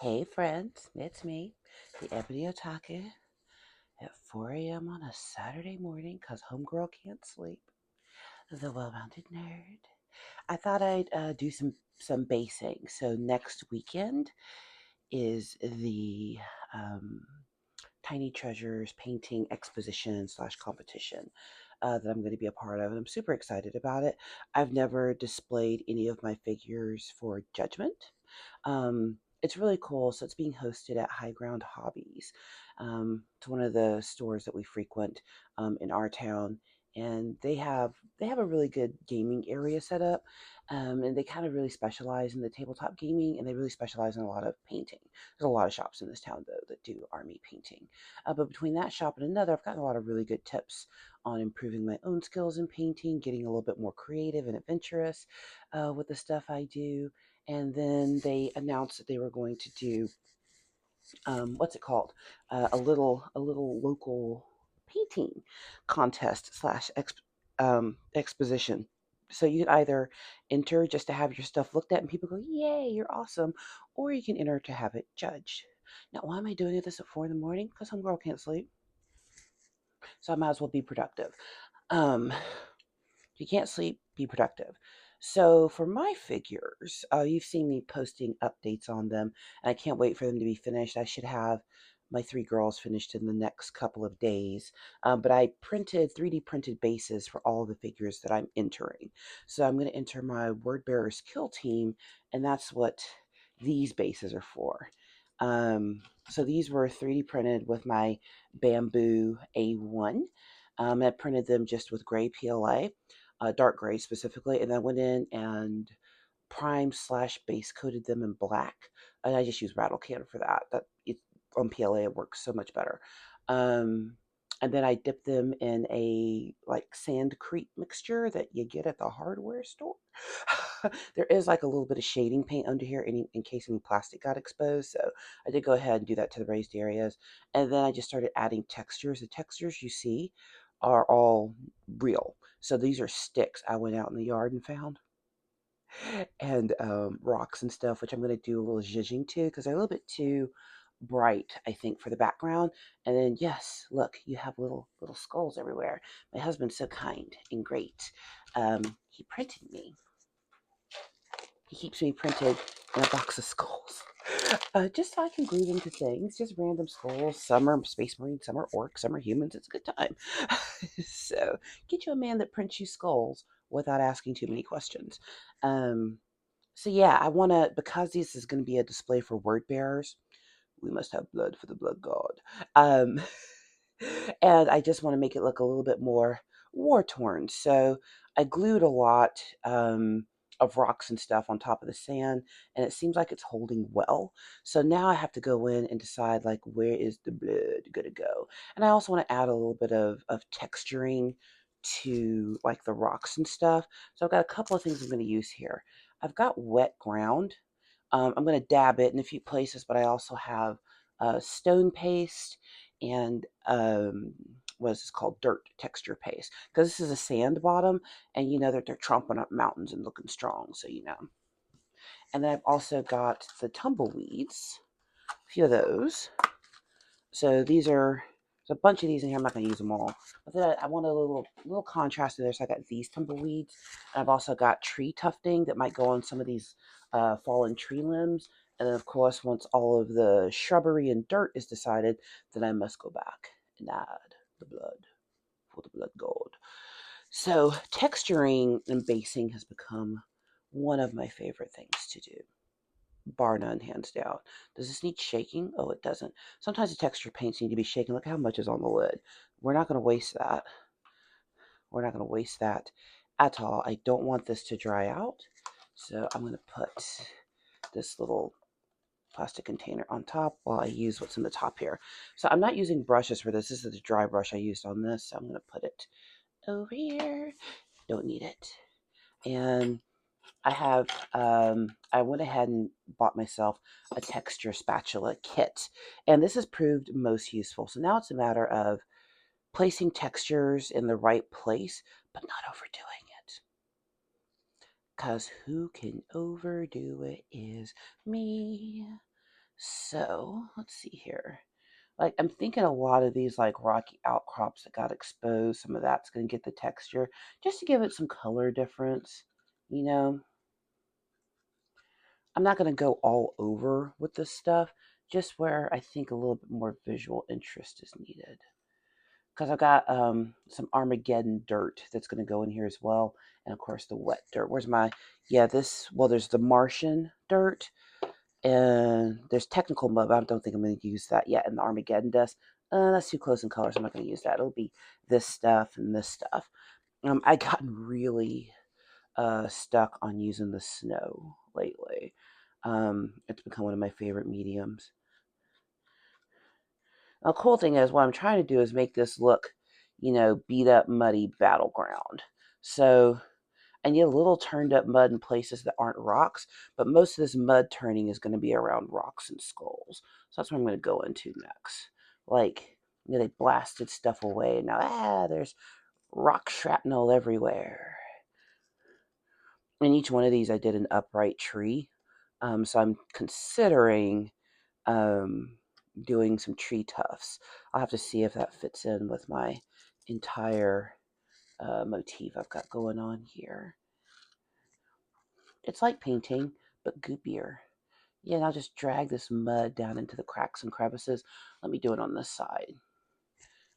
Hey friends, it's me, the Ebony Otaku, at 4 a.m. on a Saturday morning because homegirl can't sleep. The well-rounded nerd. I thought I'd do some basing. So next weekend is the um, Tiny Treasures painting exposition slash competition that I'm going to be a part of, and I'm super excited about it. I've never displayed any of my figures for judgment. It's really cool. So it's being hosted at High Ground Hobbies. It's one of the stores that we frequent in our town, and they have a really good gaming area set up, and they kind of really specialize in the tabletop gaming, and they really specialize in a lot of painting. There's a lot of shops in this town though that do army painting, but between that shop and another, I've gotten a lot of really good tips on improving my own skills in painting, getting a little bit more creative and adventurous with the stuff I do. And then they announced that they were going to do what's it called? A little local painting contest slash exposition. So you can either enter just to have your stuff looked at and people go, "Yay, you're awesome," or you can enter to have it judged. Now, why am I doing this at 4 in the morning? Because some girl can't sleep, so I might as well be productive. Um, If you can't sleep, be productive. So for my figures, you've seen me posting updates on them, and I can't wait for them to be finished. I should have my three girls finished in the next couple of days. But I printed 3D printed bases for all of the figures that I'm entering. So I'm going to enter my Word Bearers Kill team, and that's what these bases are for. So these were 3D printed with my bamboo A1. I printed them just with gray PLA, dark gray specifically, and then went in and prime slash base coated them in black. And I just use rattle can for that. That it on PLA it works so much better. Um, and then I dipped them in a like sandcrete mixture that you get at the hardware store. There is like a little bit of shading paint under here in case any plastic got exposed. So I did go ahead and do that to the raised areas. And then I just started adding textures. The textures you see are all real. So these are sticks I went out in the yard and found, and rocks and stuff, which I'm going to do a little zhizhing to because they're a little bit too bright, I think, for the background. And then, yes, look, you have little skulls everywhere. My husband's so kind and great. He printed me. He keeps me printed in a box of skulls. Just so I can glue them to things, just random skulls. Some are space marines, some are orcs, some are humans. It's a good time. So get you a man that prints you skulls without asking too many questions. Um, so yeah, I want to, because this is going to be a display for word bearers, we must have blood for the blood god. Um, and I just want to make it look a little bit more war torn. So I glued a lot of rocks and stuff on top of the sand, and it seems like it's holding well. So now I have to go in and decide like where is the blood gonna go. And I also want to add a little bit of texturing to like the rocks and stuff. So I've got a couple of things I'm going to use here. I've got wet ground. I'm going to dab it in a few places, but I also have stone paste and what is this called? Dirt texture paste. Because this is a sand bottom, and you know that they're tromping up mountains and looking strong, so you know. And then I've also got the tumbleweeds, a few of those. So these are there's a bunch of these in here. I'm not going to use them all, but then I want a little contrast in there. So I got these tumbleweeds, and I've also got tree tufting that might go on some of these fallen tree limbs. And then, of course, once all of the shrubbery and dirt is decided, then I must go back and add the blood for the blood god. So texturing and basing has become one of my favorite things to do, bar none, hands down. Does this need shaking? Oh, it doesn't. Sometimes the texture paints need to be shaken. Look how much is on the lid. We're not going to waste that. We're not going to waste that at all. I don't want this to dry out, so I'm going to put this little plastic container on top while I use what's in the top here. So I'm not using brushes for this. This is the dry brush I used on this, so I'm going to put it over here. Don't need it. And I went ahead and bought myself a texture spatula kit, and this has proved most useful. So now it's a matter of placing textures in the right place, but not overdoing it. Because who can overdo it is me. So let's see here. Like I'm thinking a lot of these like rocky outcrops that got exposed, some of that's going to get the texture just to give it some color difference. You know, I'm not going to go all over with this stuff, just where I think a little bit more visual interest is needed. Because I've got some Armageddon dirt that's going to go in here as well. And of course the wet dirt. Where's my, yeah, well, there's the Martian dirt. And there's technical mud, but I don't think I'm going to use that yet. And the Armageddon dust, that's too close in color, so I'm not going to use that. It'll be this stuff and this stuff. I gotten really stuck on using the snow lately. It's become one of my favorite mediums. Now, the cool thing is, what I'm trying to do is make this look, beat up, muddy battleground. So I need a little turned up mud in places that aren't rocks, but most of this mud turning is going to be around rocks and skulls. So that's what I'm going to go into next. Like, they blasted stuff away, and now, there's rock shrapnel everywhere. In each one of these, I did an upright tree. So I'm considering doing some tree tufts. I'll have to see if that fits in with my entire motif I've got going on here. It's like painting, but goopier. Yeah, and I'll just drag this mud down into the cracks and crevices. Let me do it on this side.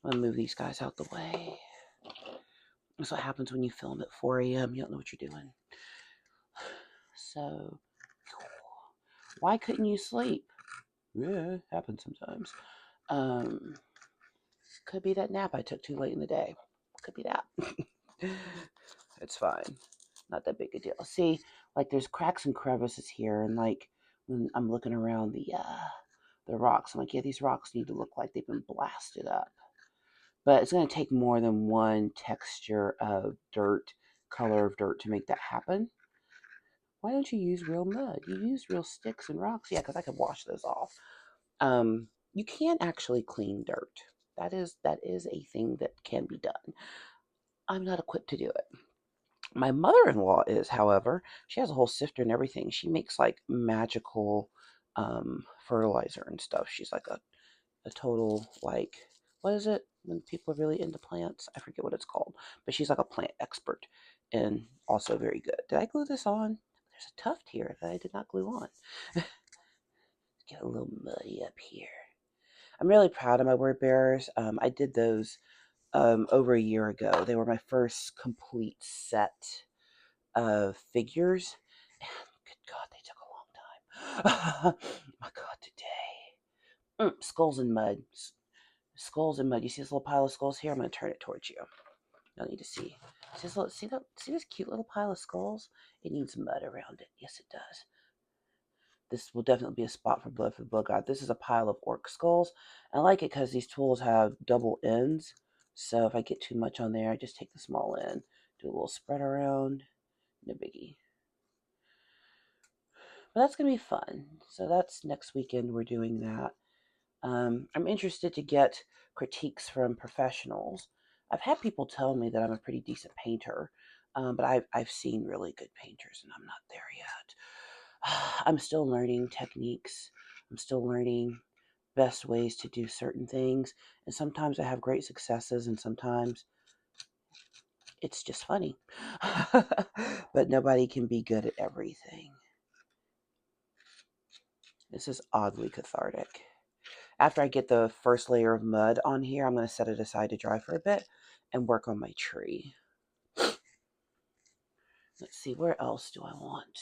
I'm going to move these guys out the way. That's what happens when you film at 4 a.m. You don't know what you're doing. So, why couldn't you sleep? Yeah, it happens sometimes. Could be that nap I took too late in the day. Could be that. It's fine. Not that big a deal. See, like there's cracks and crevices here, and like when I'm looking around the rocks, I'm like, yeah, these rocks need to look like they've been blasted up. But it's going to take more than one texture of dirt, color of dirt to make that happen. Why don't you use real mud? You use real sticks and rocks. Yeah, because I could wash those off. You can actually clean dirt. That is a thing that can be done. I'm not equipped to do it. My mother-in-law is, however, she has a whole sifter and everything. She makes like magical fertilizer and stuff. She's like a total like, what is it when people are really into plants? I forget what it's called, but she's like a plant expert and also very good. Did I glue this on? There's a tuft here that I did not glue on. Get a little muddy up here. I'm really proud of my word bearers. I did those over a year ago. They were my first complete set of figures. And good God, they took a long time. My God, today. Skulls and mud. Skulls and mud. You see this little pile of skulls here? I'm going to turn it towards you. You'll need to see. See this cute little pile of skulls? It needs mud around it. Yes, it does. This will definitely be a spot for blood god. This is a pile of orc skulls. I like it because these tools have double ends. So if I get too much on there, I just take the small end, do a little spread around. No biggie. But that's going to be fun. So that's next weekend we're doing that. I'm interested to get critiques from professionals. I've had people tell me that I'm a pretty decent painter, but I've seen really good painters and I'm not there yet. I'm still learning techniques. I'm still learning best ways to do certain things. And sometimes I have great successes and sometimes it's just funny. But nobody can be good at everything. This is oddly cathartic. After I get the first layer of mud on here, I'm going to set it aside to dry for a bit and work on my tree. Let's see, where else do I want?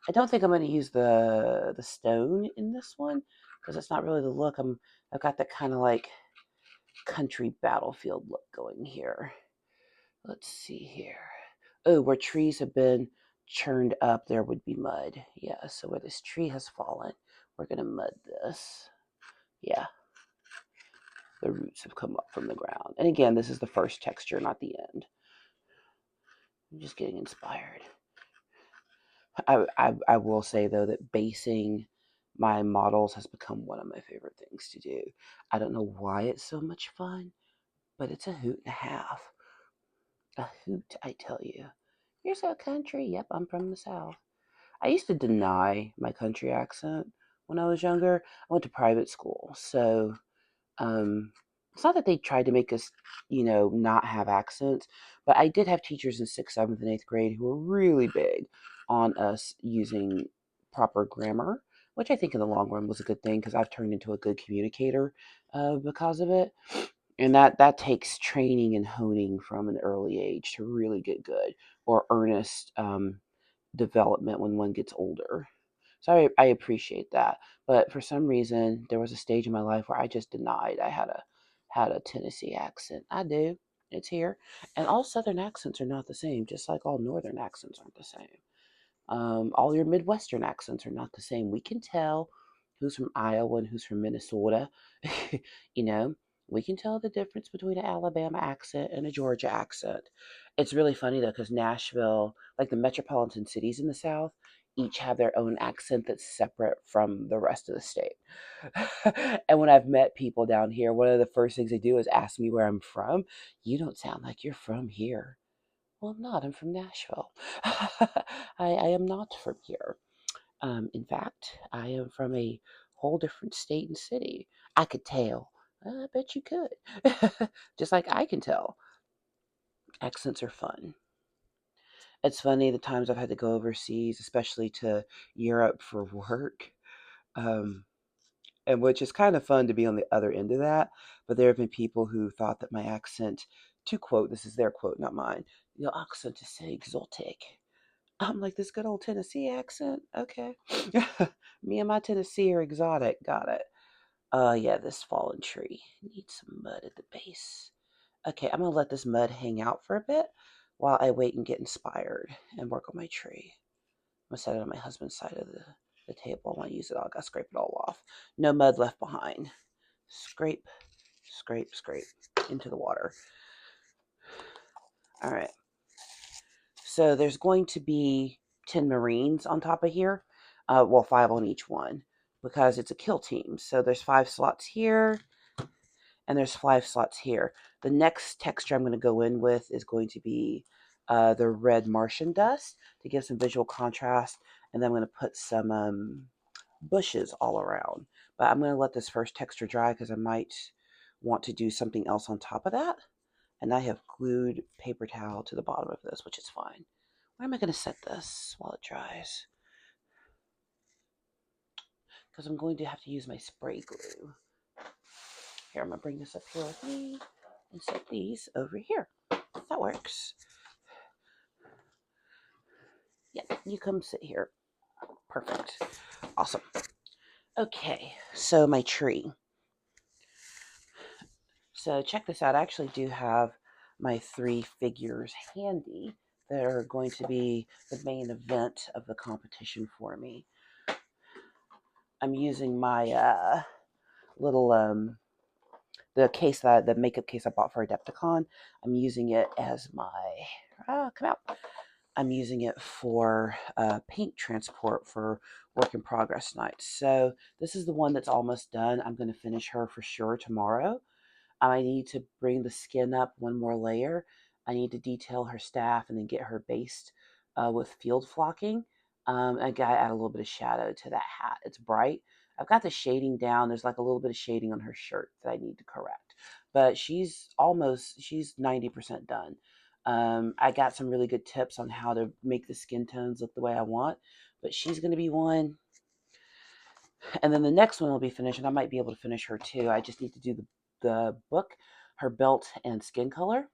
I don't think I'm going to use the stone in this one because it's not really the look. I've got that kind of like country battlefield look going here. Let's see here. Oh, where trees have been churned up, there would be mud. Yeah, so where this tree has fallen, we're going to mud this. Yeah. The roots have come up from the ground. And again, this is the first texture, not the end. I'm just getting inspired. I will say, though, that basing my models has become one of my favorite things to do. I don't know why it's so much fun, but it's a hoot and a half. A hoot, I tell you. You're so country. Yep, I'm from the South. I used to deny my country accent when I was younger. I went to private school, so um, it's not that they tried to make us, not have accents, but I did have teachers in sixth, seventh, and eighth grade who were really big on us using proper grammar, which I think in the long run was a good thing because I've turned into a good communicator because of it. And that takes training and honing from an early age to really get good, or earnest development when one gets older. So I appreciate that. But for some reason, there was a stage in my life where I just denied I had a Tennessee accent. I do. It's here. And all Southern accents are not the same, just like all Northern accents aren't the same. All your Midwestern accents are not the same. We can tell who's from Iowa and who's from Minnesota. you know, we can tell the difference between an Alabama accent and a Georgia accent. It's really funny though, because Nashville, like the metropolitan cities in the South, each have their own accent that's separate from the rest of the state. And when I've met people down here, one of the first things they do is ask me where I'm from. You don't sound like you're from here. Well, I'm not. I'm from Nashville. I am not from here. In fact, I am from a whole different state and city. I could tell. I bet you could. Just like I can tell. Accents are fun. It's funny the times I've had to go overseas, especially to Europe for work, um, and which is kind of fun to be on the other end of that. But there have been people who thought that my accent, to quote, this is their quote, not mine, your accent is so exotic. I'm like, this good old Tennessee accent? Okay. Me and my Tennessee are exotic. Got it. Yeah, this fallen tree needs some mud at the base. Okay, I'm gonna let this mud hang out for a bit while I wait and get inspired and work on my tree. I'm gonna set it on my husband's side of the table. I want to use it all. I gotta scrape it all off. No mud left behind. Scrape, scrape, scrape into the water. All right. So there's going to be 10 Marines on top of here. Well, 5 on each one because it's a kill team. So there's 5 slots here and there's 5 slots here. The next texture I'm going to go in with is going to be the red Martian dust to give some visual contrast. And then I'm going to put some bushes all around. But I'm going to let this first texture dry because I might want to do something else on top of that. And I have glued paper towel to the bottom of this, which is fine. Where am I going to set this while it dries? Because I'm going to have to use my spray glue. Here, I'm going to bring this up here with me and set these over here. That works. Yeah, you come sit here. Perfect. Awesome. Okay, so my tree. So check this out. I actually do have my 3 figures handy that are going to be the main event of the competition for me. I'm using my little the case that the makeup case I bought for Adepticon. I'm using it as my come out. I'm using it for paint transport for work in progress nights. So this is the one that's almost done. I'm going to finish her for sure tomorrow. I need to bring the skin up one more layer. I need to detail her staff and then get her based with field flocking. I got to add a little bit of shadow to that hat. It's bright. I've got the shading down. There's like a little bit of shading on her shirt that I need to correct. But she's 90% done. I got some really good tips on how to make the skin tones look the way I want. But she's going to be one. And then the next one will be finished, and I might be able to finish her too. I just need to do the book, her belt, and skin color.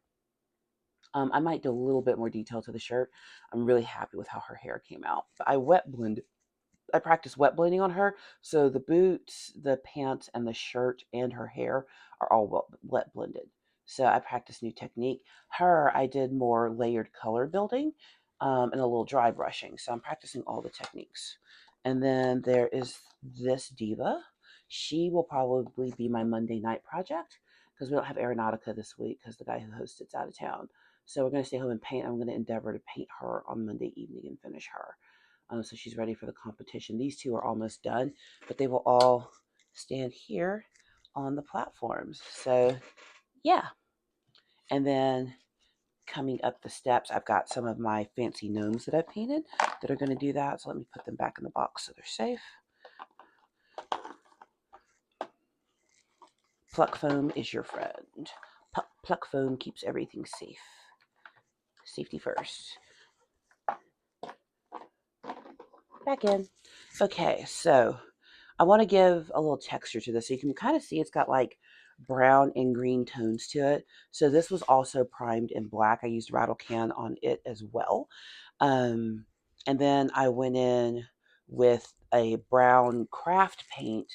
I might do a little bit more detail to the shirt. I'm really happy with how her hair came out. I practiced wet blending on her, so the boots, the pants, and the shirt and her hair are all wet blended. So I practiced new technique. Her, I did more layered color building and a little dry brushing. So I'm practicing all the techniques. And then there is this diva. She will probably be my Monday night project because we don't have Aeronautica this week because the guy who hosts it's out of town. So we're going to stay home and paint. I'm going to endeavor to paint her on Monday evening and finish her. So she's ready for the competition. These 2 are almost done, but they will all stand here on the platforms. So yeah. And then coming up the steps, I've got some of my fancy gnomes that I've painted that are going to do that. So let me put them back in the box so they're safe. Pluck foam is your friend. Pluck foam keeps everything safe. Safety first. Back in. Okay, so I want to give a little texture to this. So you can kind of see it's got like brown and green tones to it. So this was also primed in black. I used rattle can on it as well. And then I went in with a brown craft paint,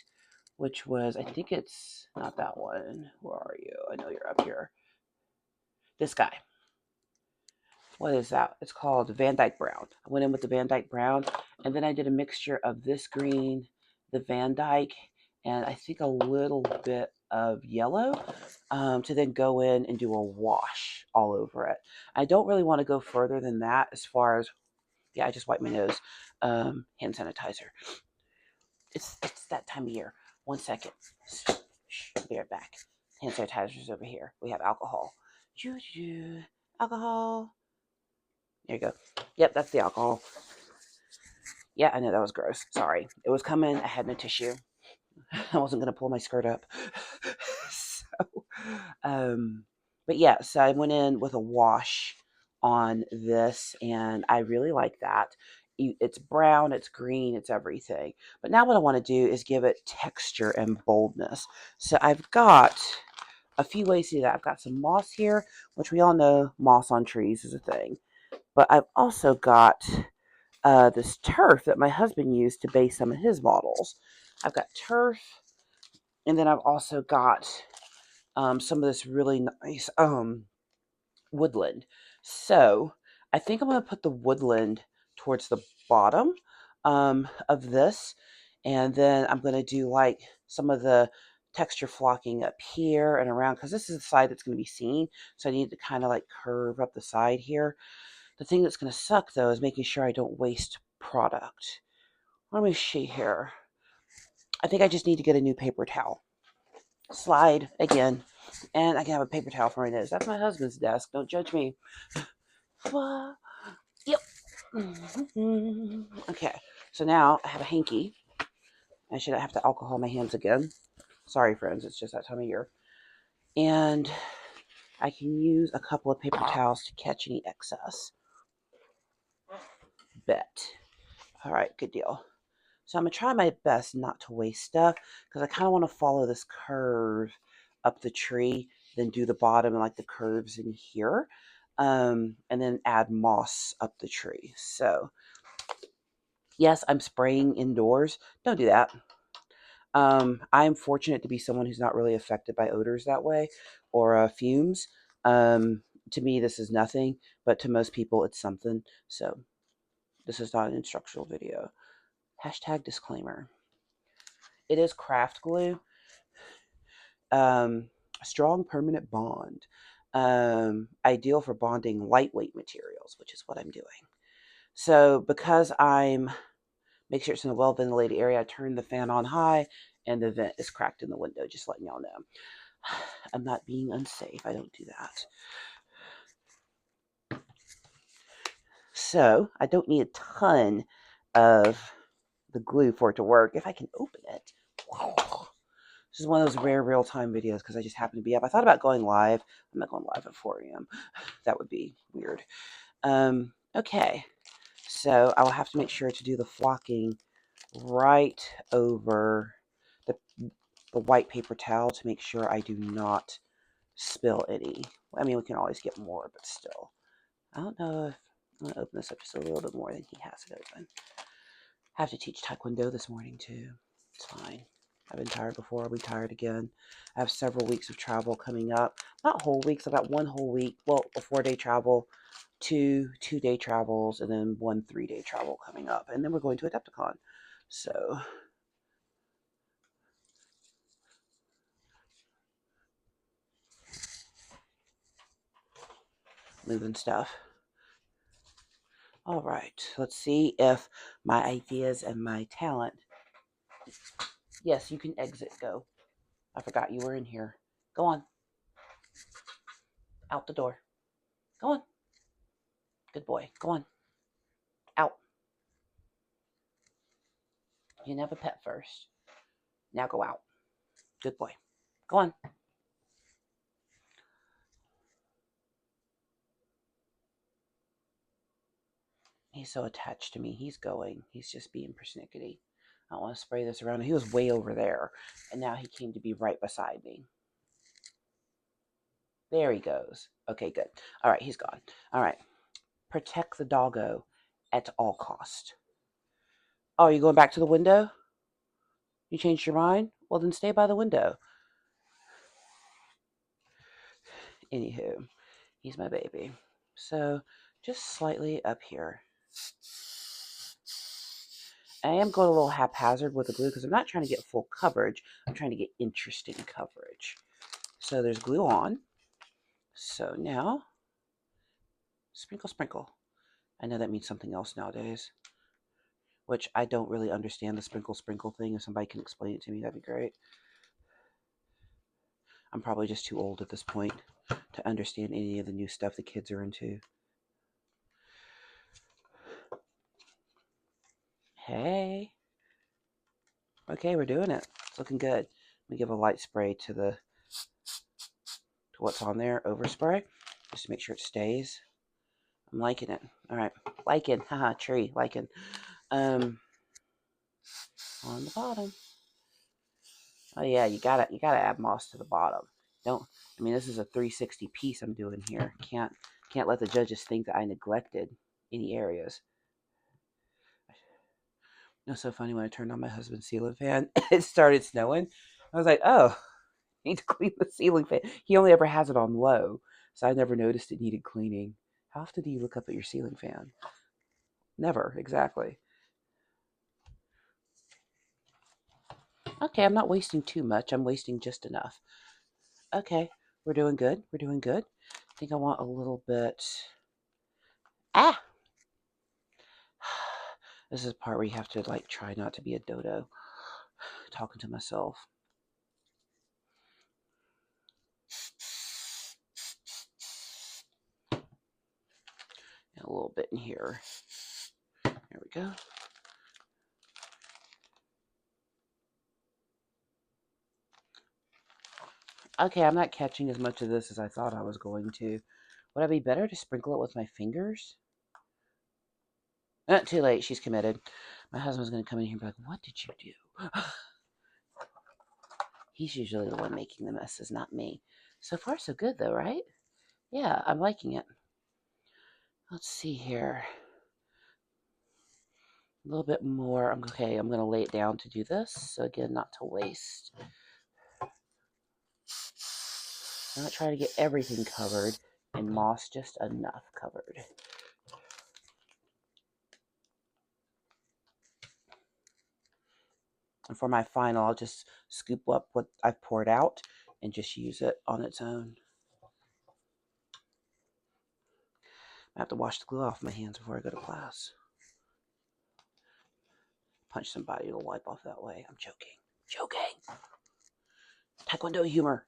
which was, I think it's not that one. Where are you? I know you're up here. This guy. What is that? It's called Van Dyke Brown. I went in with the Van Dyke Brown, and then I did a mixture of this green, the Van Dyke, and I think a little bit of yellow to then go in and do a wash all over it. I don't really want to go further than that as far as, yeah, I just wiped my nose. Hand sanitizer. It's that time of year. 1 second. Shh, be right back. Hand sanitizer's over here. We have alcohol. Alcohol. There you go. Yep, that's the alcohol. Yeah, I know that was gross. Sorry. It was coming. I had no tissue. I wasn't going to pull my skirt up. so, but yeah, so I went in with a wash on this, and I really like that. It's brown, it's green, it's everything. But now what I want to do is give it texture and boldness. So I've got a few ways to do that. I've got some moss here, which we all know moss on trees is a thing. But I've also got this turf that my husband used to base some of his models. I've got turf, and then I've also got some of this really nice woodland. So I think I'm going to put the woodland towards the bottom of this, and then I'm going to do like some of the texture flocking up here and around, because this is the side that's going to be seen. So I need to kind of like curve up the side here. The thing that's going to suck, though, is making sure I don't waste product. Let me see here. I think I just need to get a new paper towel. Slide again. And I can have a paper towel for my nose. That's my husband's desk. Don't judge me. Yep. Okay. So now I have a hanky. I should have to alcohol my hands again. Sorry, friends. It's just that time of year. And I can use a couple of paper towels to catch any excess. Bet. All right. Good deal. So I'm going to try my best not to waste stuff, because I kind of want to follow this curve up the tree, then do the bottom and like the curves in here, and then add moss up the tree. So yes, I'm spraying indoors. Don't do that. I'm fortunate to be someone who's not really affected by odors that way, or fumes. To me, this is nothing, but to most people, it's something. So this is not an instructional video. Hashtag disclaimer. It is craft glue. Strong permanent bond. Ideal for bonding lightweight materials, which is what I'm doing. So because make sure it's in a well ventilated area, I turn the fan on high and the vent is cracked in the window, just letting y'all know. I'm not being unsafe. I don't do that. So I don't need a ton of the glue for it to work. If I can open it. This is one of those rare real-time videos because I just happen to be up. I thought about going live. I'm not going live at 4 a.m. That would be weird. Okay, so I will have to make sure to do the flocking right over the white paper towel to make sure I do not spill any. I mean, we can always get more, but still. I don't know if I'm going to open this up just a little bit more than he has it open. I have to teach Taekwondo this morning, too. It's fine. I've been tired before. I'll be tired again. I have several weeks of travel coming up. Not whole weeks. I've got 1 whole week. Well, a 4-day travel, 2 2-day travels, and then 1 3-day travel coming up. And then we're going to Adepticon. So moving stuff. All right. Let's see if my ideas and my talent. Yes, you can exit. Go. I forgot you were in here. Go on. Out the door. Go on. Good boy. Go on. Out. You can have a pet first. Now go out. Good boy. Go on. He's so attached to me. He's going. He's just being persnickety. I don't want to spray this around. He was way over there, and now he came to be right beside me. There he goes. Okay, good. All right, he's gone. All right. Protect the doggo at all cost. Oh, you going back to the window? You changed your mind? Well, then stay by the window. Anywho, he's my baby. So, just slightly up here. I am going a little haphazard with the glue because I'm not trying to get full coverage. I'm trying to get interesting coverage. So there's glue on. So now, sprinkle, sprinkle. I know that means something else nowadays, which I don't really understand the sprinkle, sprinkle thing. If somebody can explain it to me, that'd be great. I'm probably just too old at this point to understand any of the new stuff the kids are into. Hey. Okay, we're doing it. It's looking good. Let me give a light spray to what's on there. Overspray. Just to make sure it stays. I'm liking it. All right. Liking. Haha, tree. Liking. On the bottom. Oh yeah, you gotta add moss to the bottom. Don't. I mean, this is a 360 piece I'm doing here. Can't let the judges think that I neglected any areas. It was so funny when I turned on my husband's ceiling fan. It started snowing. I was like, oh, I need to clean the ceiling fan. He only ever has it on low, so I never noticed it needed cleaning. How often do you look up at your ceiling fan? Never, exactly. Okay, I'm not wasting too much. I'm wasting just enough. Okay, we're doing good. We're doing good. I think I want a little bit. Ah! This is the part where you have to like try not to be a dodo. Talking to myself. And a little bit in here. There we go. Okay, I'm not catching as much of this as I thought I was going to. Would it be better to sprinkle it with my fingers? Not too late. She's committed. My husband's going to come in here and be like, what did you do? He's usually the one making the messes, not me. So far, so good, though, right? Yeah, I'm liking it. Let's see here. A little bit more. Okay, I'm going to lay it down to do this. So, again, not to waste. I'm not trying to get everything covered, and moss just enough covered. And for my final, I'll just scoop up what I've poured out and just use it on its own. I have to wash the glue off my hands before I go to class. Punch somebody, it'll wipe off that way. I'm joking. Joking. Taekwondo humor.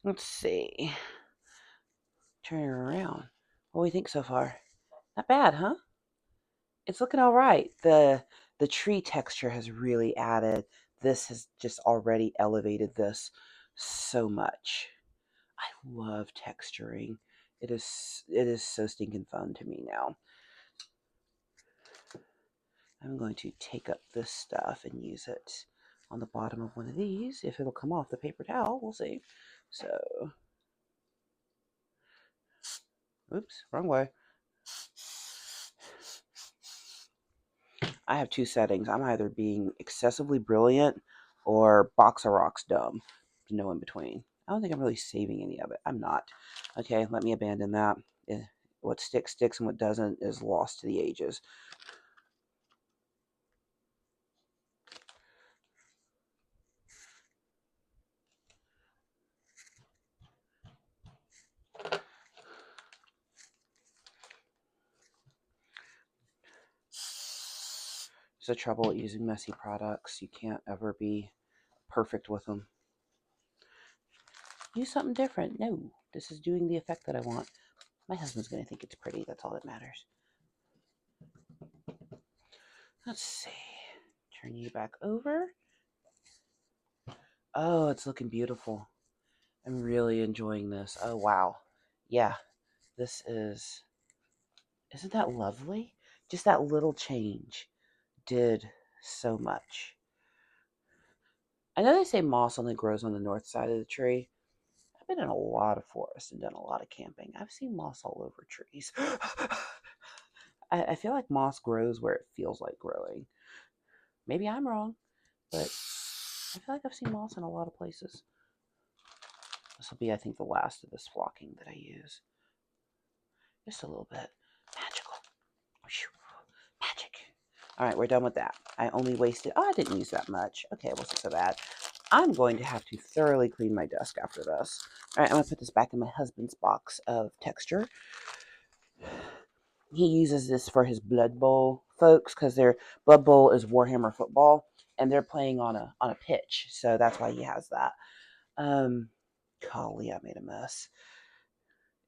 Let's see. Turn it around. What do we think so far? Not bad, huh? It's looking all right. The tree texture has really added. This has just already elevated this so much. I love texturing. It is so stinking fun to me now. I'm going to take up this stuff and use it on the bottom of one of these. If it'll come off the paper towel, we'll see. So, oops, wrong way. I have two settings. I'm either being excessively brilliant or box of rocks dumb. No in between. I don't think I'm really saving any of it. I'm not. Okay, let me abandon that. What sticks, sticks, and what doesn't is lost to the ages. It's the trouble using messy products. You can't ever be perfect with them. use something different. No, this is doing the effect that I want. My husband's going to think it's pretty. That's all that matters. Let's see. Turn you back over. Oh, it's looking beautiful. I'm really enjoying this. Oh, wow. Yeah, this is... Isn't that lovely? Just that little change did so much. I know they say moss only grows on the north side of the tree. I've been in a lot of forests and done a lot of camping. I've seen moss all over trees. I feel like moss grows where it feels like growing. Maybe I'm wrong, but I feel like I've seen moss in a lot of places. This will be, I think, the last of this flocking that I use. Just a little bit. Magical. Magic. All right, we're done with that. I only wasted... Oh, I didn't use that much. Okay, it wasn't so bad. I'm going to have to thoroughly clean my desk after this. All right, I'm going to put this back in my husband's box of texture. He uses this for his Blood Bowl folks because their Blood Bowl is Warhammer football, and they're playing on a pitch, so that's why he has that. Golly, I made a mess.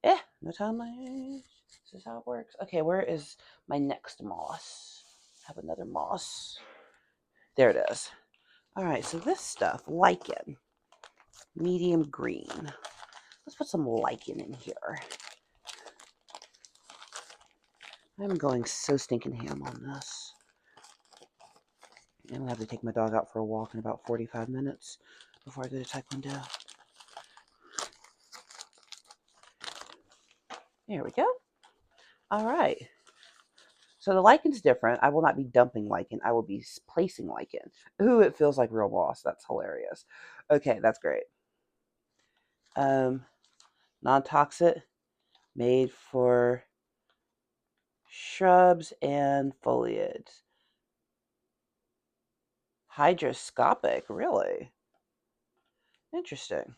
No time. This is how it works. Okay, where is my next moss? I have another moss. There it is. All right, so this stuff, lichen, medium green. Let's put some lichen in here. I'm going so stinking ham on this. I'm going to have to take my dog out for a walk in about 45 minutes before I go to Taekwondo. There we go. All right. So the lichen's different. I will not be dumping lichen. I will be placing lichen. Ooh, it feels like real moss. That's hilarious. Okay, that's great. Non-toxic, made for shrubs and foliage. Hygroscopic, really? Interesting.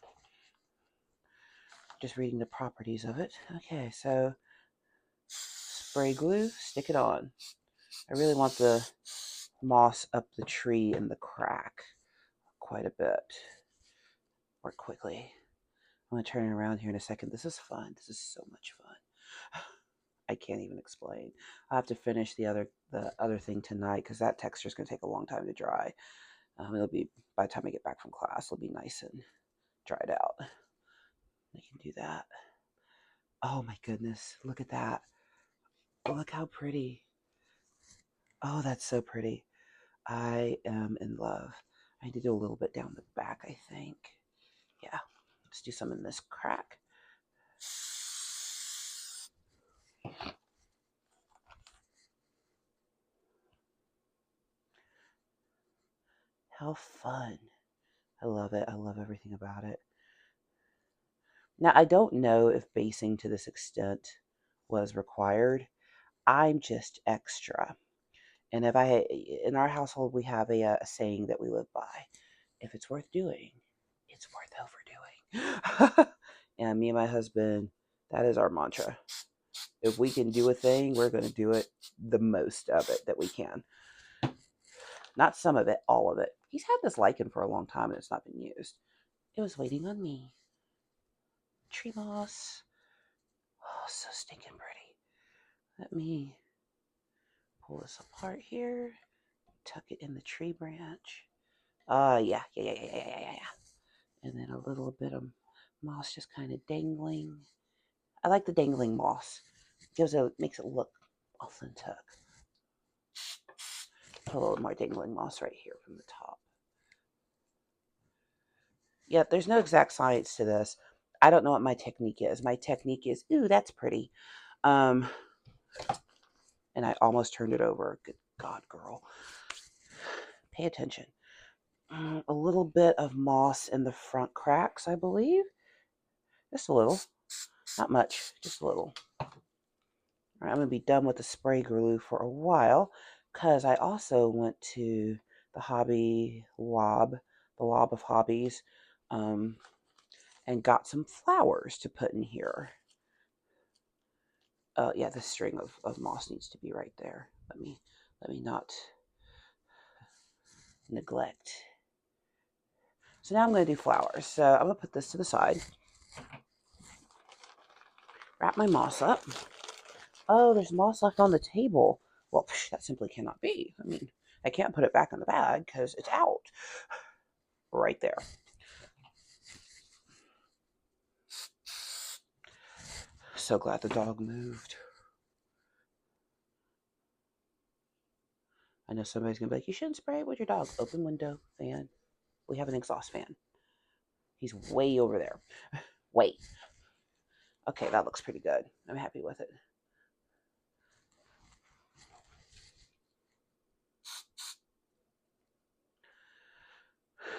Just reading the properties of it. Okay, so spray glue, stick it on. I really want the moss up the tree in the crack quite a bit more quickly. I'm going to turn it around here in a second. This is fun. This is so much fun. I can't even explain. I have to finish the other thing tonight because that texture is going to take a long time to dry. It'll be, by the time I get back from class, it'll be nice and dried out. I can do that. Oh my goodness, look at that. Look how pretty. Oh, that's so pretty. I am in love. I need to do a little bit down the back, I think. Yeah, let's do some in this crack. How fun. I love it. I love everything about it. Now, I don't know if basing to this extent was required. I'm just extra. And if in our household, we have a saying that we live by. If it's worth doing, it's worth overdoing. And me and my husband, that is our mantra. If we can do a thing, we're going to do it the most of it that we can. Not some of it, all of it. He's had this lichen for a long time and it's not been used. It was waiting on me. Tree moss. Oh, so stinking pretty. Let me pull this apart here. Tuck it in the tree branch. Yeah. And then a little bit of moss just kind of dangling. I like the dangling moss. Makes it look authentic. Put a little more dangling moss right here from the top. Yeah, there's no exact science to this. I don't know what my technique is. My technique is, ooh, that's pretty. And I almost turned it over. Good God, girl. Pay attention. A little bit of moss in the front cracks, I believe. Just a little. Not much, just a little. All right, I'm going to be done with the spray glue for a while because I also went to the hobby lob, the lob of hobbies, and got some flowers to put in here. Yeah, the string of moss needs to be right there. Let me not neglect. So now I'm going to do flowers. So I'm going to put this to the side. Wrap my moss up. Oh, there's moss left on the table. Well, that simply cannot be. I mean, I can't put it back in the bag because it's out. Right there. So glad the dog moved. I know somebody's going to be like, you shouldn't spray it with your dog. Open window, fan. We have an exhaust fan. He's way over there. Wait. Okay, that looks pretty good. I'm happy with it.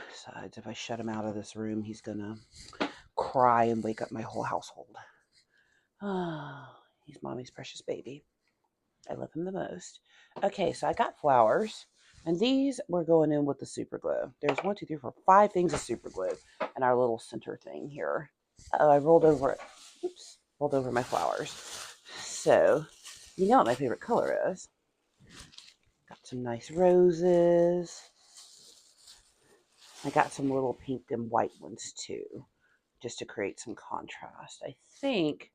Besides, if I shut him out of this room, he's going to cry and wake up my whole household. Oh, he's mommy's precious baby. I love him the most. Okay, so I got flowers, and these we're going in with the super glue. There's 1, 2, 3, 4, 5 things of super glue and our little center thing here. I rolled over it. Oops, rolled over my flowers. So, you know what my favorite color is. Got some nice roses. I got some little pink and white ones too, just to create some contrast. I think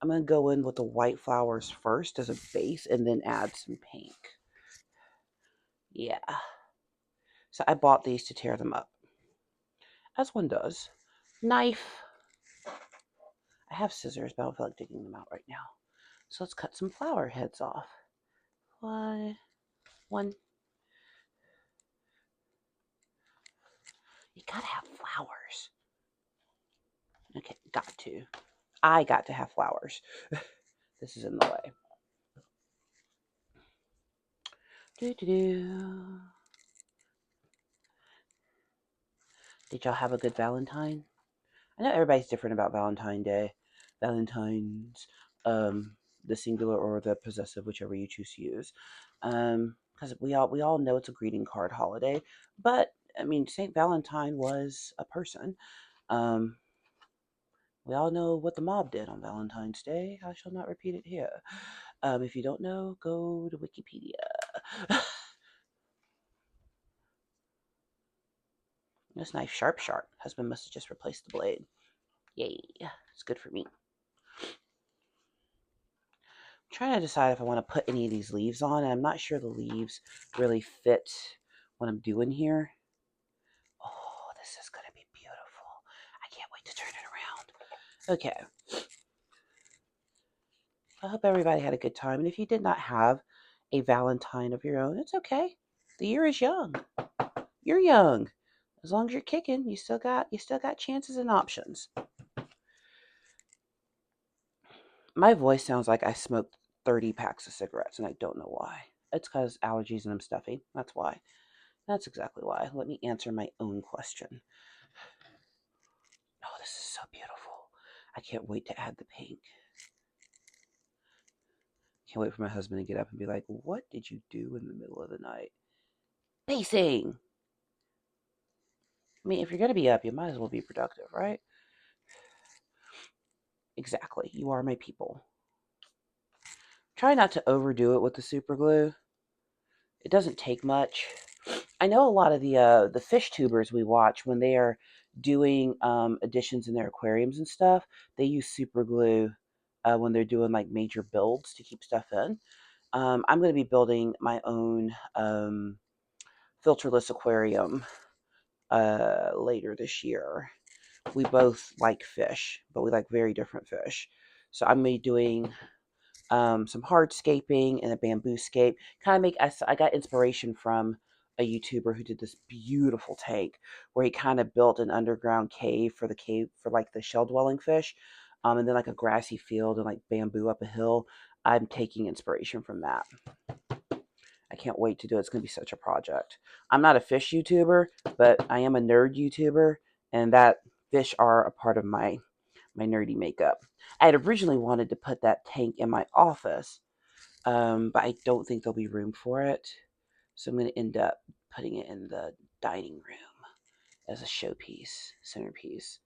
I'm going to go in with the white flowers first as a base and then add some pink. Yeah. So I bought these to tear them up, as one does. Knife. I have scissors, but I don't feel like digging them out right now. So let's cut some flower heads off. One. You gotta have flowers. Okay, got to. I got to have flowers. This is in the way. Doo-doo-doo. Did y'all have a good Valentine? I know everybody's different about Valentine's Day. Valentine's, the singular or the possessive, whichever you choose to use. Because we all know it's a greeting card holiday, but I mean Saint Valentine was a person. Um, we all know what the mob did on Valentine's Day. I shall not repeat it here. If you don't know, go to Wikipedia. This knife sharp. Husband must have just replaced the blade. Yay, it's good for me. Trying to decide if I want to put any of these leaves on, and I'm not sure the leaves really fit what I'm doing here. Oh, this is going to be beautiful. I can't wait to turn it around. Okay. I hope everybody had a good time, and if you did not have a Valentine of your own, it's okay. The year is young. You're young. As long as you're kicking, you still got chances and options. My voice sounds like I smoked 30 packs of cigarettes, and I don't know why. It's because allergies and I'm stuffy. That's why. That's exactly why. Let me answer my own question. Oh, this is so beautiful. I can't wait to add the pink. Can't wait for my husband to get up and be like, what did you do in the middle of the night? Pacing! I mean, if you're going to be up, you might as well be productive, right? Exactly. You are my people. Try not to overdo it with the super glue. It doesn't take much. I know a lot of the fish tubers we watch, when they are doing additions in their aquariums and stuff, they use super glue when they're doing like major builds to keep stuff in. I'm going to be building my own filterless aquarium later this year. We both like fish, but we like very different fish. So I'm going to be doing some hardscaping and a bamboo scape. Kind of make, I got inspiration from a YouTuber who did this beautiful tank where he kind of built an underground cave for like the shell dwelling fish, and then like a grassy field and like bamboo up a hill. I'm taking inspiration from that. I can't wait to do it. It's going to be such a project. I'm not a fish YouTuber, but I am a nerd YouTuber, and that fish are a part of my nerdy makeup. I had originally wanted to put that tank in my office, but I don't think there'll be room for it. So I'm going to end up putting it in the dining room as a showpiece, centerpiece.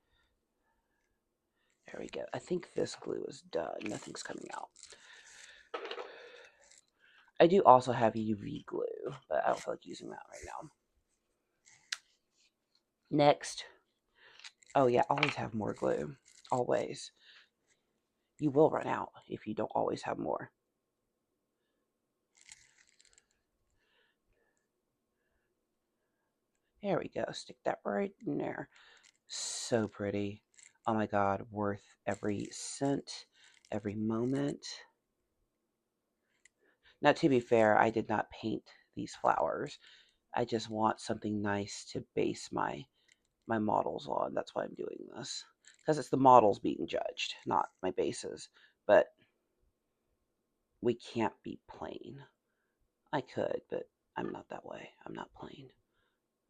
There we go. I think this glue is done. Nothing's coming out. I do also have UV glue, but I don't feel like using that right now. Next, oh yeah, always have more glue. Always. You will run out if you don't always have more. There we go. Stick that right in there. So pretty. Oh my God, worth every cent, every moment. Now, to be fair, I did not paint these flowers. I just want something nice to base my models on. That's why I'm doing this. Because it's the models being judged, not my bases. But we can't be plain. I could, but I'm not that way. I'm not plain.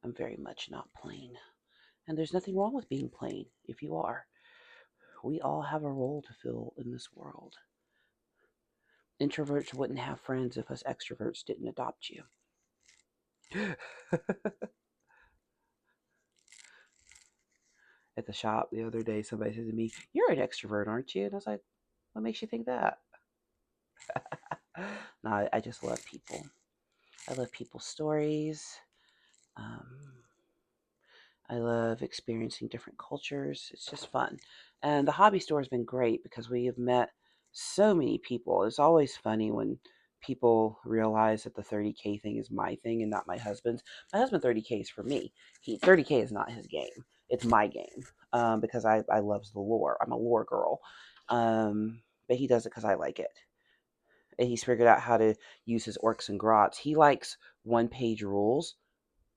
I'm very much not plain. And there's nothing wrong with being plain if you are. We all have a role to fill in this world. Introverts wouldn't have friends if us extroverts didn't adopt you. At the shop the other day, somebody said to me, "You're an extrovert, aren't you?" And I was like, "What makes you think that?" No, I just love people. I love people's stories. Um, I love experiencing different cultures. It's just fun. And the hobby store has been great because we have met so many people. It's always funny when people realize that the 30K thing is my thing and not my husband's. My husband 30K is for me. 30K is not his game. It's my game because I loves the lore. I'm a lore girl. But he does it because I like it. And he's figured out how to use his orcs and grots. He likes one-page rules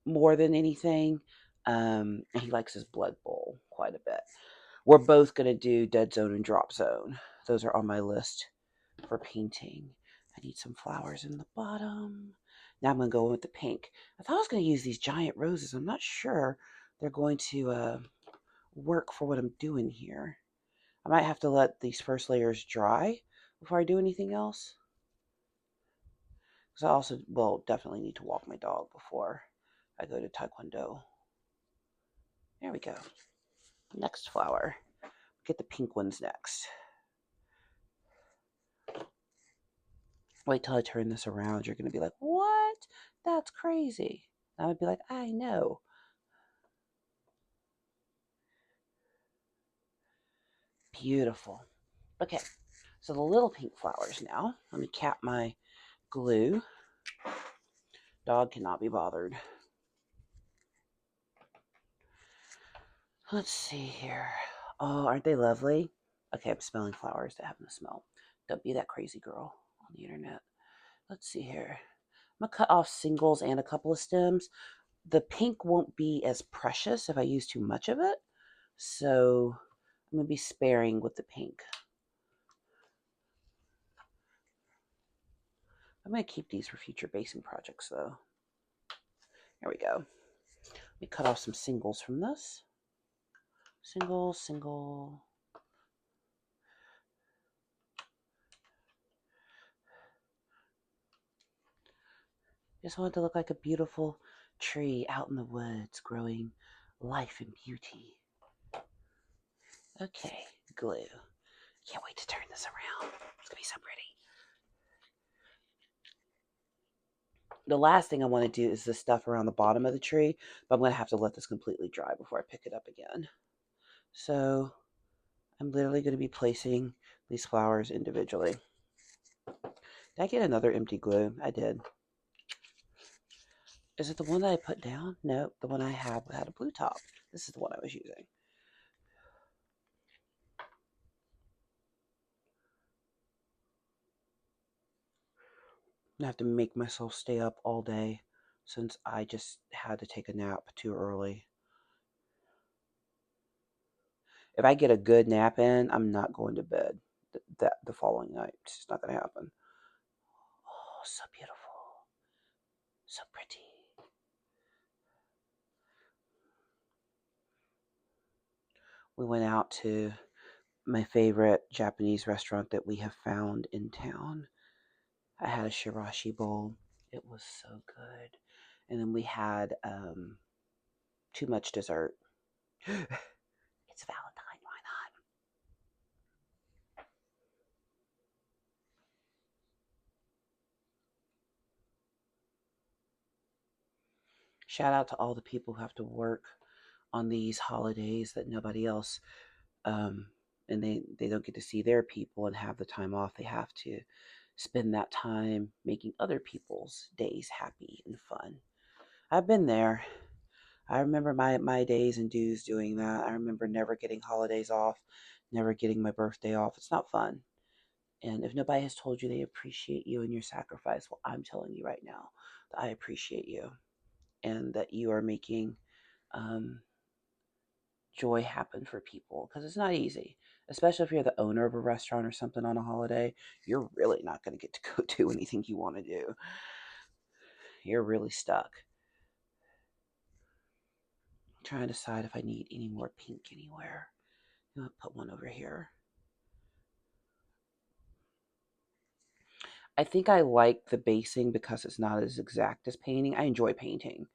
more than anything. And he likes his Blood Bowl quite a bit. We're both going to do Dead Zone and Drop Zone. Those are on my list for painting. I need some flowers in the bottom. Now I'm going to go with the pink. I thought I was going to use these giant roses. I'm not sure they're going to work for what I'm doing here. I might have to let these first layers dry before I do anything else. Because I also will definitely need to walk my dog before I go to Taekwondo. There we go. Next flower. Get the pink ones next. Wait till I turn this around. You're going to be like, what? That's crazy. And I would be like, I know. Beautiful. Okay, so the little pink flowers now. Let me cap my glue. Dog cannot be bothered. Let's see here. Oh, aren't they lovely? Okay, I'm smelling flowers that have no smell. Don't be that crazy girl on the internet. Let's see here. I'm going to cut off singles and a couple of stems. The pink won't be as precious if I use too much of it. So I'm going to be sparing with the pink. I'm going to keep these for future basing projects though. There we go. Let me cut off some singles from this. Single, single. Just want it to look like a beautiful tree out in the woods growing life and beauty. Okay, glue. Can't wait to turn this around. It's going to be so pretty. The last thing I want to do is the stuff around the bottom of the tree, but I'm going to have to let this completely dry before I pick it up again. So I'm literally going to be placing these flowers individually. Did I get another empty glue? I did. Is it the one that I put down? No, the one I have had a blue top. This is the one I was using. I have to make myself stay up all day since I just had to take a nap too early. If I get a good nap in, I'm not going to bed the following night. It's just not going to happen. Oh, so beautiful. So pretty. We went out to my favorite Japanese restaurant that we have found in town. I had a shirashi bowl. It was so good. And then we had too much dessert. It's Valentine, why not? Shout out to all the people who have to work on these holidays that nobody else, um, and they don't get to see their people and have the time off. They have to spend that time making other people's days happy and fun. I've been there. I remember my days and dues doing that. I remember never getting holidays off, never getting my birthday off. It's not fun. And if nobody has told you they appreciate you and your sacrifice, well, I'm telling you right now that I appreciate you and that you are making um, joy happen for people because it's not easy, especially if you're the owner of a restaurant or something on a holiday. You're really not going to get to go do anything you want to do. You're really stuck. I'm trying to decide if I need any more pink anywhere. I'm going to put one over here. I think I like the basing because it's not as exact as painting. I enjoy painting,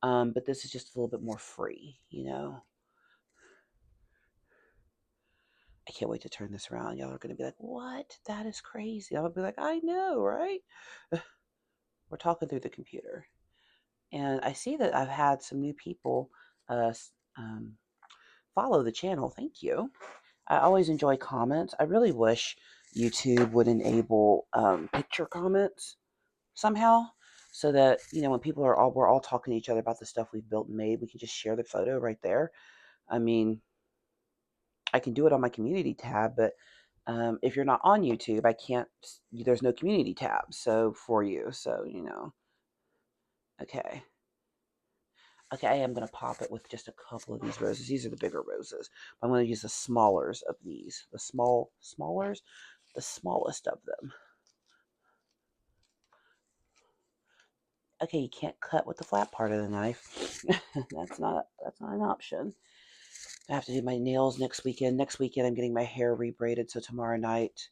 but this is just a little bit more free. I can't wait to turn this around. Y'all are going to be like, what? That is crazy. I'll be like, I know, right? We're talking through the computer. And I see that I've had some new people uh, um, follow the channel. Thank you. I always enjoy comments. I really wish YouTube would enable picture comments somehow, so that when people we're all talking to each other about the stuff we've built and made, we can just share the photo right there. I mean, I can do it on my community tab, but if you're not on YouTube, I can't. There's no community tab so for you. So okay. Okay, I am going to pop it with just a couple of these roses. These are the bigger roses. I'm going to use the smallers of these. The smallers, the smallest of them. Okay, you can't cut with the flat part of the knife. that's not an option. I have to do my nails next weekend. Next weekend, I'm getting my hair rebraided. So tomorrow night,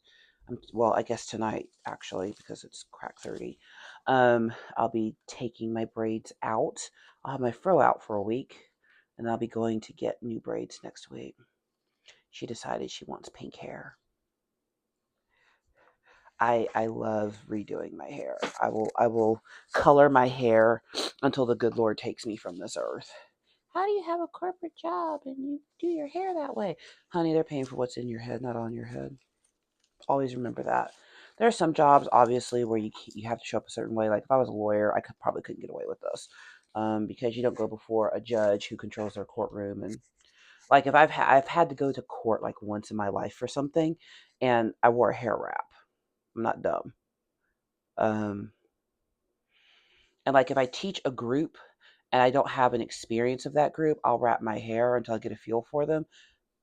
well, I guess tonight actually, because it's crack 30. I'll be taking my braids out. I'll have my fro out for a week, and I'll be going to get new braids next week. She decided she wants pink hair. I love redoing my hair. I will color my hair until the good Lord takes me from this earth. How do you have a corporate job and you do your hair that way? Honey, they're paying for what's in your head, not on your head. Always remember that. There are some jobs, obviously, where you have to show up a certain way. Like if I was a lawyer, I probably couldn't get away with this, because you don't go before a judge who controls their courtroom. And like if I've had to go to court like once in my life for something, and I wore a hair wrap. I'm not dumb. Um, and like if I teach a group and I don't have an experience of that group, I'll wrap my hair until I get a feel for them.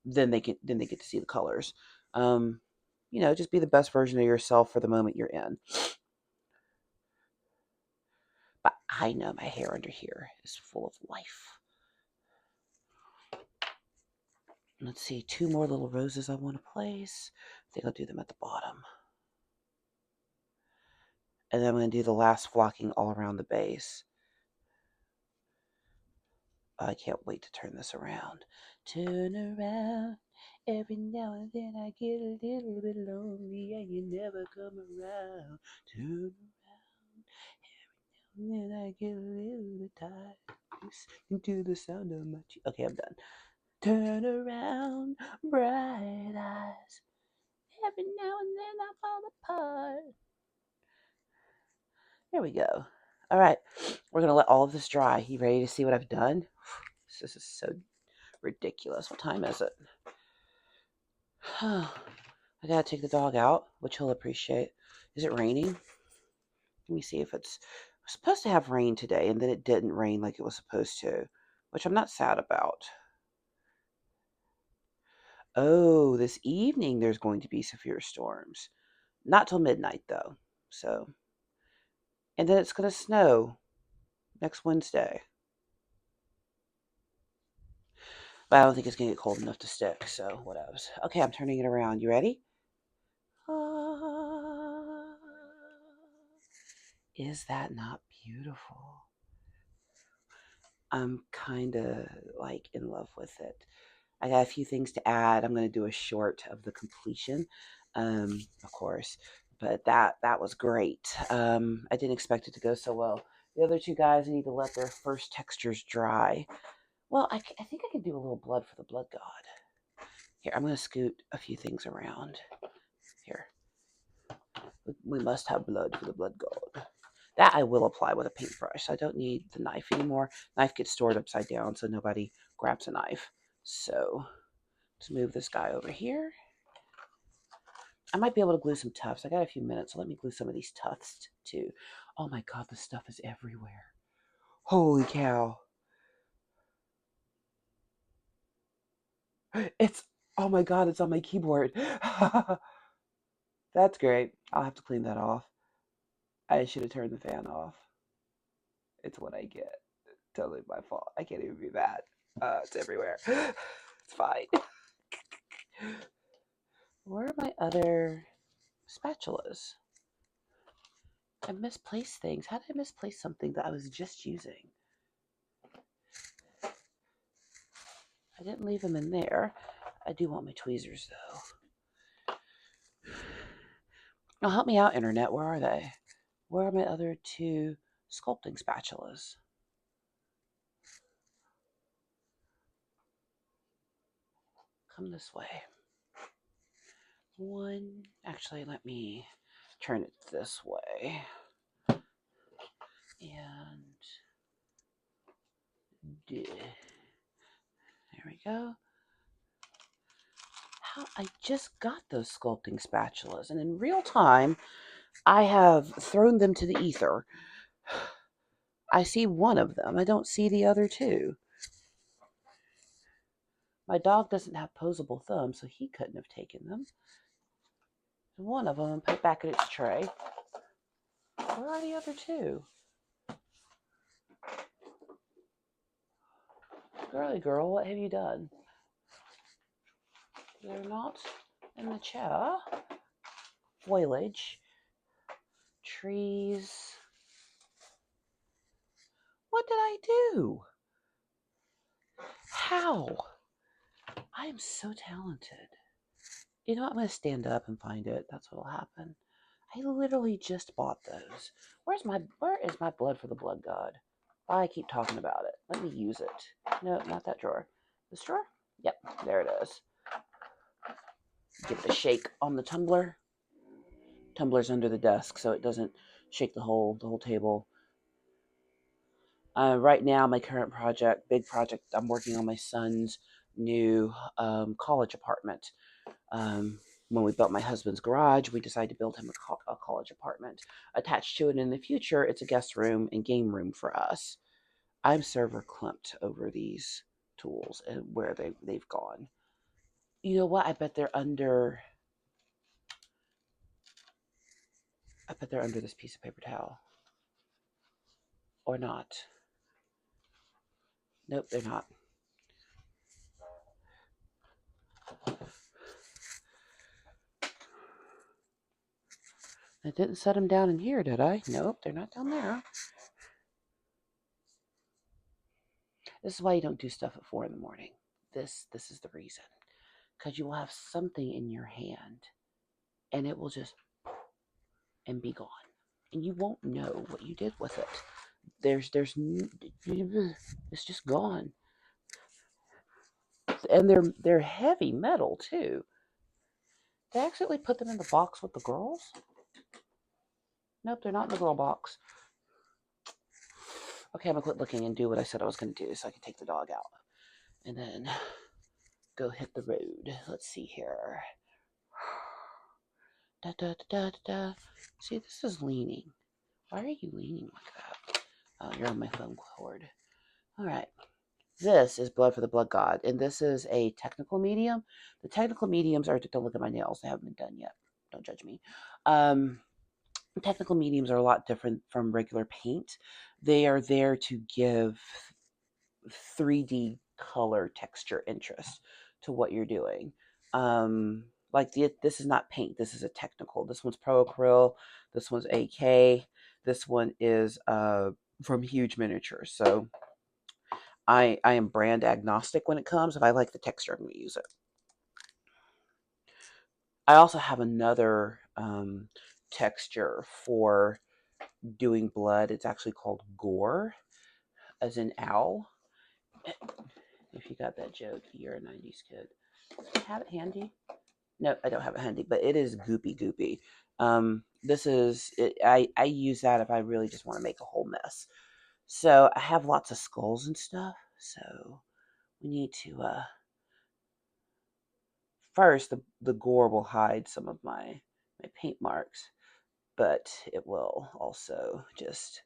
Then they get to see the colors. Um, just be the best version of yourself for the moment you're in. But I know my hair under here is full of life. Let's see, 2 more little roses I want to place. I think I'll do them at the bottom. And then I'm going to do the last flocking all around the base. I can't wait to turn this around. Turn around. Every now and then I get a little bit lonely and you never come around. Turn around. Every now and then I get a little bit tired. Listening to the sound of my Okay, I'm done. Turn around, bright eyes. Every now and then I fall apart. There we go. All right, we're going to let all of this dry. You ready to see what I've done? This is so ridiculous. What time is it? I got to take the dog out, which he'll appreciate. Is it raining? Let me see if it's supposed to have rain today, and then it didn't rain like it was supposed to, which I'm not sad about. Oh, this evening there's going to be severe storms. Not till midnight, though. So, and then it's going to snow next Wednesday. But I don't think it's going to get cold enough to stick, so whatever. Okay, I'm turning it around. You ready? Is that not beautiful? I'm kind of like in love with it. I got a few things to add. I'm going to do a short of the completion, of course, but that was great. I didn't expect it to go so well. The other two guys need to let their first textures dry. Well, I think I can do a little blood for the blood god. Here, I'm going to scoot a few things around. Here. We must have blood for the blood god. That I will apply with a paintbrush. I don't need the knife anymore. Knife gets stored upside down so nobody grabs a knife. So, let's move this guy over here. I might be able to glue some tufts. I got a few minutes, so let me glue some of these tufts too. Oh my god, this stuff is everywhere. Holy cow. It's, oh my god, it's on my keyboard. That's great. I'll have to clean that off. I should have turned the fan off. It's what I get. Totally my fault. I can't even be mad. It's everywhere. It's fine. Where are my other spatulas? I misplaced things. How did I misplace something that I was just using? I didn't leave them in there. I do want my tweezers though. Oh, help me out, internet. Where are they? Where are my other two sculpting spatulas? Come this way. One. Actually, let me turn it this way. And there we go. How I just got those sculpting spatulas, and in real time, I have thrown them to the ether. I see one of them. I don't see the other two. My dog doesn't have posable thumbs, so he couldn't have taken them. One of them and put back in its tray. Where are the other two? Girly girl, what have you done? They're not in the chair. Foliage. Trees. What did I do? How? I am so talented. You know what? I'm going to stand up and find it. That's what will happen. I literally just bought those. Where is my blood for the blood god? Why I keep talking about it. Let me use it. No, not that drawer. This drawer? Yep, there it is. Give it a shake on the tumbler. Tumbler's under the desk, so it doesn't shake the whole table. Right now, my current project, big project, I'm working on my son's new college apartment. When we built my husband's garage, we decided to build him a college apartment. Attached to it in the future, it's a guest room and game room for us. I'm server clumped over these tools and where they've gone. You know what? I bet they're under this piece of paper towel. Or not. Nope, they're not. I didn't set them down in here, did I? Nope, they're not down there. This is why you don't do stuff at 4 in the morning. This is the reason. Because you will have something in your hand and it will just and be gone. And you won't know what you did with it. It's just gone. And they're heavy metal too. Did I accidentally put them in the box with the girls? Nope, they're not in the girl box. Okay, I'm gonna quit looking and do what I said I was gonna do so I can take the dog out. And then go hit the road. Let's see here. Da, da, da, da, da. See, this is leaning. Why are you leaning like that? Oh, you're on my phone cord. All right. This is blood for the blood god, and this is a technical medium. The technical mediums are, don't look at my nails, they haven't been done yet. Don't judge me. Technical mediums are a lot different from regular paint. They are there to give 3D color texture interest to what you're doing. This is not paint. This is a technical. This one's Pro Acryl. This one's AK. This one is from Huge Miniatures. So I am brand agnostic when it comes. If I like the texture, I'm going to use it. I also have another texture for doing blood. It's actually called gore, as in owl. If you got that joke, you're a 90s kid. Have it handy? No, I don't have it handy, but it is goopy goopy. This is it, I use that if I really just want to make a whole mess. So I have lots of skulls and stuff. So we need to first the gore will hide some of my paint marks, but it will also just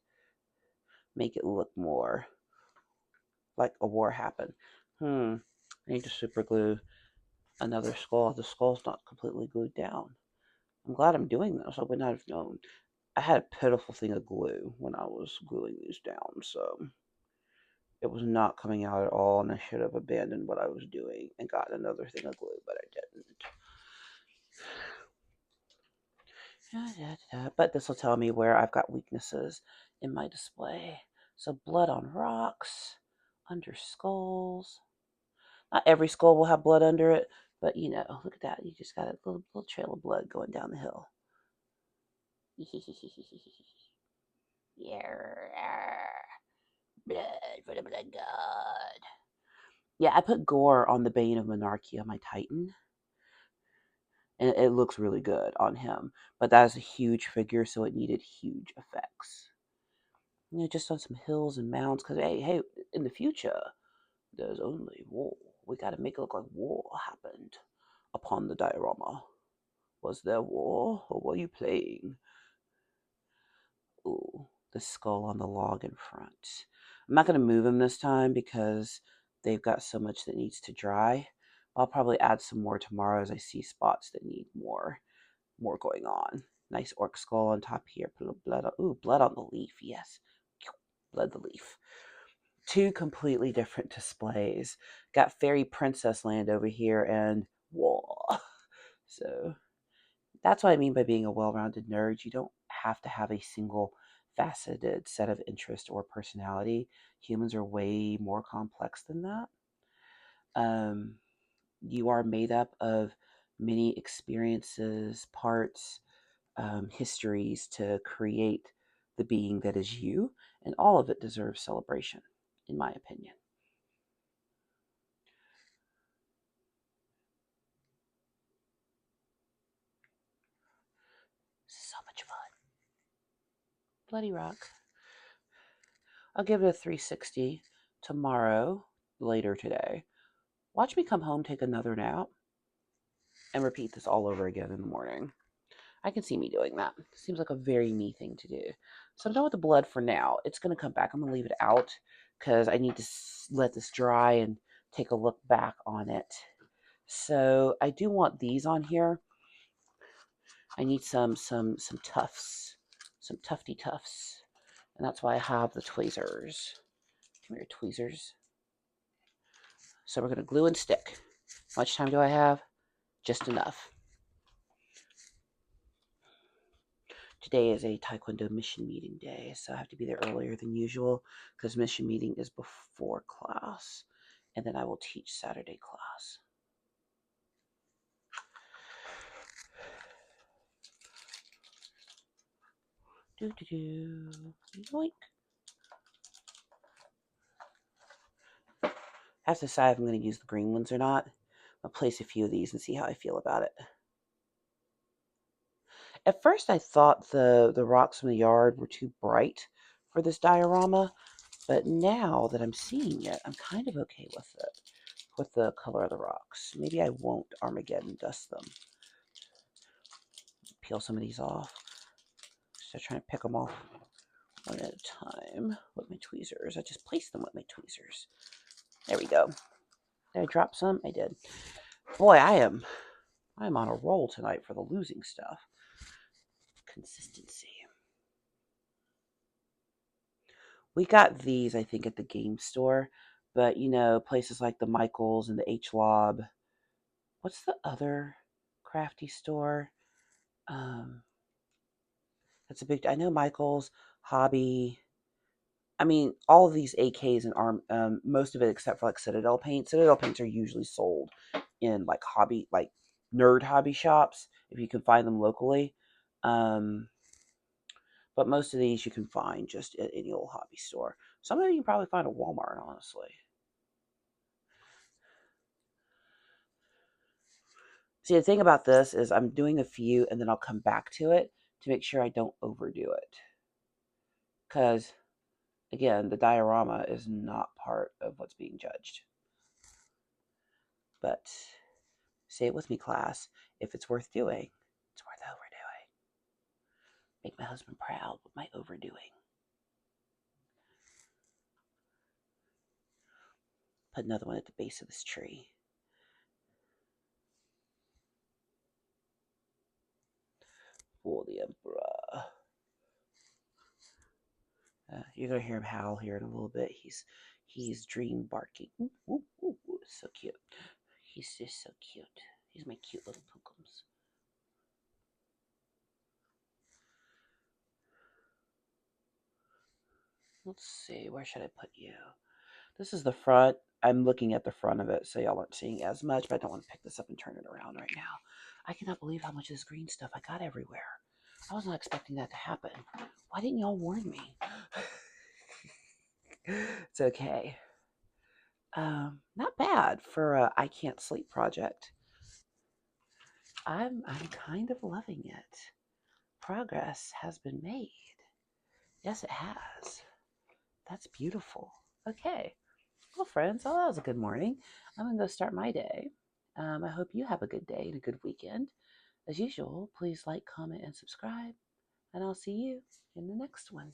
make it look more like a war happened. I need to super glue another skull. The skull's not completely glued down. I'm glad I'm doing this. I would not have known. I had a pitiful thing of glue when I was gluing these down, so it was not coming out at all, and I should have abandoned what I was doing and got another thing of glue, but I didn't. But this will tell me where I've got weaknesses in my display. So blood on rocks, under skulls. Not every skull will have blood under it, but look at that. You just got a little trail of blood going down the hill. Yeah, blood for the blood god. Yeah, I put gore on the Bane of Monarchy on my Titan, and it looks really good on him. But that is a huge figure, so it needed huge effects. Just on some hills and mounds, because hey, in the future, there's only war. We got to make it look like war happened upon the diorama. Was there war, or were you playing? Ooh, the skull on the log in front. I'm not going to move them this time because they've got so much that needs to dry. I'll probably add some more tomorrow as I see spots that need more going on. Nice orc skull on top here. Blood on, blood on the leaf. Yes, blood the leaf. Two completely different displays. Got fairy princess land over here and war. So that's what I mean by being a well-rounded nerd. You don't have to have a single faceted set of interest or personality. Humans are way more complex than that. Um, you are made up of many experiences, parts, histories to create the being that is you, and all of it deserves celebration, in my opinion. So much fun. Bloody Rock. I'll give it a 360 tomorrow, later today. Watch me come home, take another nap, and repeat this all over again in the morning. I can see me doing that. Seems like a very me thing to do. So I'm done with the blood for now. It's going to come back. I'm going to leave it out because I need to let this dry and take a look back on it. So I do want these on here. I need some tufts, some tufty tufts, and that's why I have the tweezers. Come here, tweezers. So we're going to glue and stick. How much time do I have? Just enough. Today is a Taekwondo mission meeting day, so I have to be there earlier than usual because mission meeting is before class, and then I will teach Saturday class. Yoink. I have to decide if I'm going to use the green ones or not. I'll place a few of these and see how I feel about it. At first, I thought the rocks from the yard were too bright for this diorama, but now that I'm seeing it, I'm kind of okay with it, with the color of the rocks. Maybe I won't Armageddon dust them. Peel some of these off. So trying to pick them off one at a time with my tweezers. I just placed them with my tweezers. There we go. Did I drop some? I did. Boy, I'm on a roll tonight for the losing stuff. Consistency. We got these, I think, at the game store, but places like the Michaels and the H Lob. What's the other crafty store? That's a big. I know Michaels, Hobby. I mean, all of these AKs and arm, most of it except for like Citadel paint. Citadel paints are usually sold in like nerd hobby shops if you can find them locally. But most of these you can find just at any old hobby store. Some of them you can probably find at Walmart, honestly. See, the thing about this is I'm doing a few and then I'll come back to it to make sure I don't overdo it. Because, again, the diorama is not part of what's being judged. But say it with me, class. If it's worth doing, it's worth overdoing. Make my husband proud with my overdoing. Put another one at the base of this tree. For the Emperor. You're gonna hear him howl here in a little bit. He's dream barking. Ooh, ooh, ooh, ooh. So cute. He's just so cute. He's my cute little punkums. Let's see, where should I put you? This is the front. I'm looking at the front of it, so y'all aren't seeing as much, but I don't want to pick this up and turn it around right now. I cannot believe how much of this green stuff I got everywhere. I was not expecting that to happen. Why didn't y'all warn me? It's okay. Not bad for a I can't sleep project. I'm kind of loving it. Progress has been made. Yes, it has. That's beautiful. Okay. Well, friends, that was a good morning. I'm going to go start my day. I hope you have a good day and a good weekend. As usual, please like, comment, and subscribe. And I'll see you in the next one.